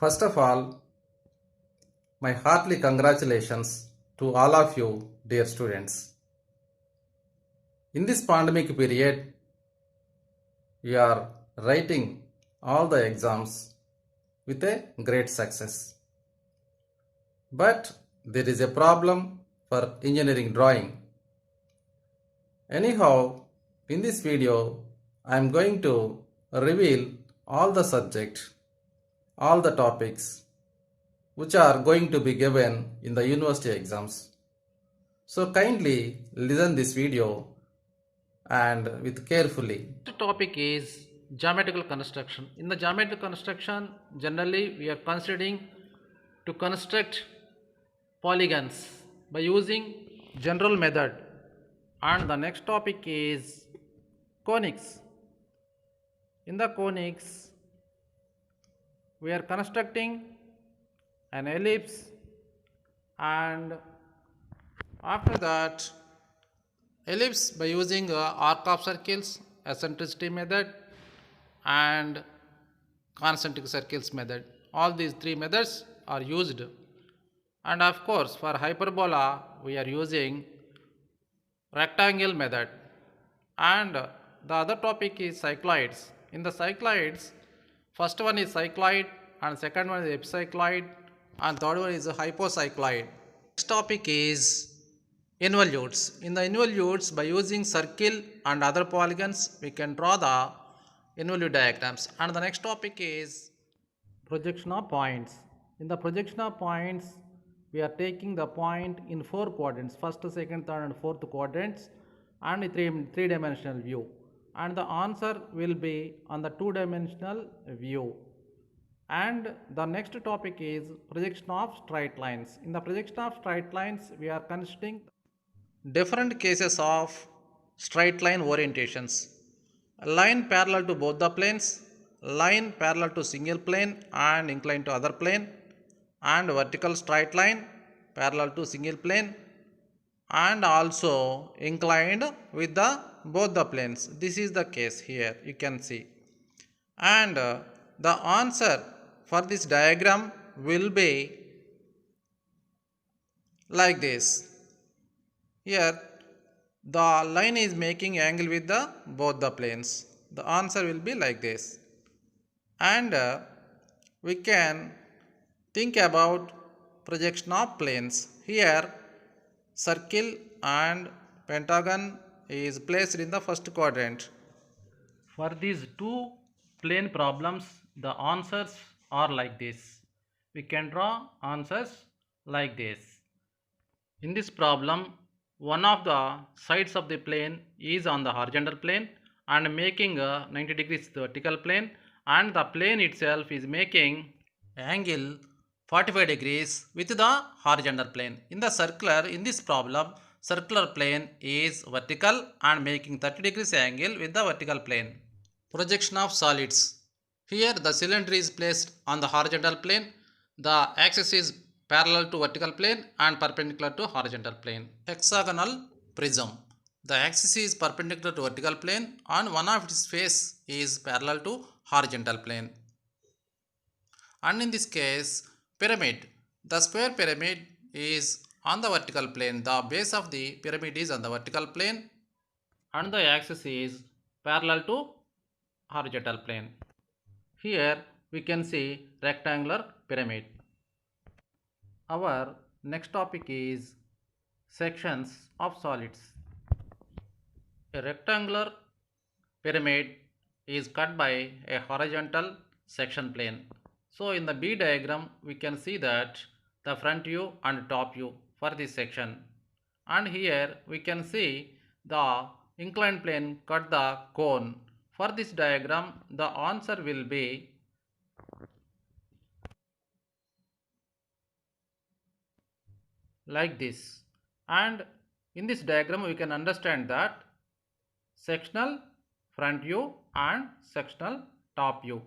First of all, my heartily congratulations to all of you, dear students. In this pandemic period, you are writing all the exams with a great success. But there is a problem for engineering drawing. Anyhow, in this video, I am going to reveal all the subject, all the topics which are going to be given in the university exams. So kindly listen this video and with carefully. The topic is geometrical construction. In the geometrical construction, generally we are considering to construct polygons by using general method. And the next topic is conics. In the conics, we are constructing an ellipse, and after that ellipse by using arc of circles, eccentricity method, and concentric circles method. All these three methods are used. And of course, for hyperbola, we are using rectangle method. And the other topic is cycloids. In the cycloids, first one is cycloid, and second one is epicycloid, and third one is a hypocycloid. Next topic is involutes. In the involutes, by using circle and other polygons, we can draw the involute diagrams. And the next topic is projection of points. In the projection of points, we are taking the point in four quadrants: first, second, third, and fourth quadrants, and three-dimensional view. And the answer will be on the two-dimensional view. And the next topic is projection of straight lines. In the projection of straight lines, we are considering different cases of straight line orientations: line parallel to both the planes, line parallel to single plane and inclined to other plane, and vertical straight line parallel to single plane and also inclined with the both the planes. This is the case here, you can see. And the answer for this diagram will be like this. Here the line is making angle with the both the planes. The answer will be like this. And we can think about projection of planes. Here circle and pentagon is placed in the first quadrant. For these two plane problems, the answers are like this. We can draw answers like this. In this problem, one of the sides of the plane is on the horizontal plane and making a 90 degrees vertical plane, and the plane itself is making angle 45 degrees with the horizontal plane. In this problem, circular plane is vertical and making 30 degrees angle with the vertical plane. Projection of solids. Here the cylinder is placed on the horizontal plane. The axis is parallel to vertical plane and perpendicular to horizontal plane. Hexagonal prism. The axis is perpendicular to vertical plane and one of its face is parallel to horizontal plane. And in this case, pyramid. The square pyramid is on the vertical plane. The base of the pyramid is on the vertical plane and the axis is parallel to horizontal plane. Here we can see rectangular pyramid. Our next topic is sections of solids. A rectangular pyramid is cut by a horizontal section plane. So in the B diagram, we can see that the front view and top view for this section. And here we can see the inclined plane cut the cone. For this diagram, the answer will be like this. And in this diagram, we can understand that sectional front view and sectional top view.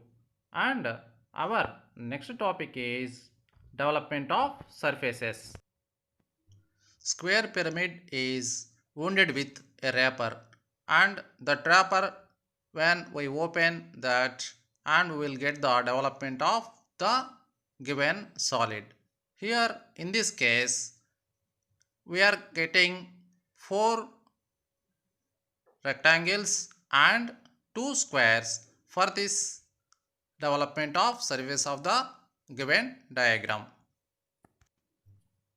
And our next topic is development of surfaces. Square pyramid is wounded with a wrapper, and the wrapper, when we open that, and we will get the development of the given solid. Here in this case we are getting 4 rectangles and 2 squares for this development of surface of the given diagram.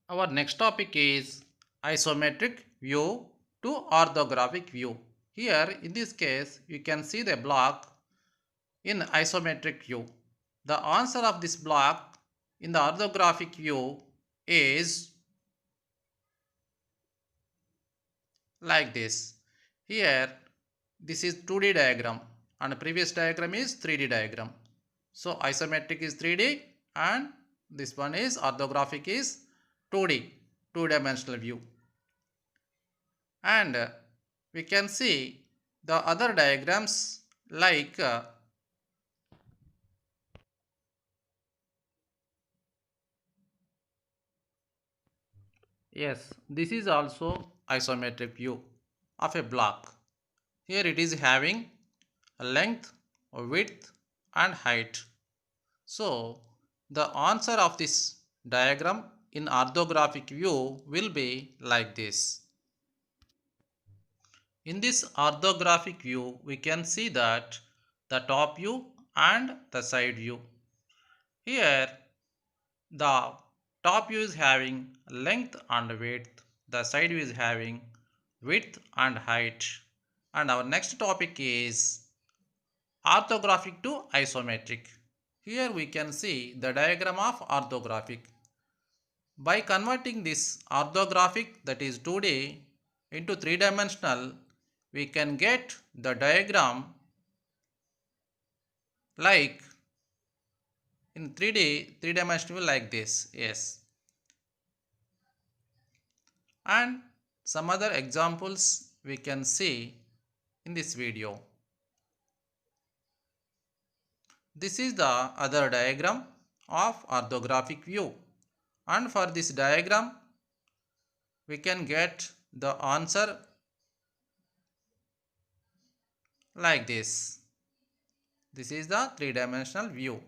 Our next topic is isometric view to orthographic view. Here in this case you can see the block in isometric view. The answer of this block in the orthographic view is like this. Here this is 2D diagram and previous diagram is 3D diagram. So isometric is 3D and this one is orthographic is 2D, two-dimensional view. And we can see the other diagrams like yes, this is also isometric view of a block. Here it is having a length, a width and height. So the answer of this diagram in orthographic view will be like this. In this orthographic view we can see that the top view and the side view. Here the top view is having length and width, the side view is having width and height. And our next topic is orthographic to isometric. Here we can see the diagram of orthographic. By converting this orthographic, that is 2D, into 3-dimensional, we can get the diagram like in 3D, 3-dimensional like this. Yes. And some other examples we can see in this video. This is the other diagram of orthographic view, and for this diagram we can get the answer like this. This is the 3-dimensional view.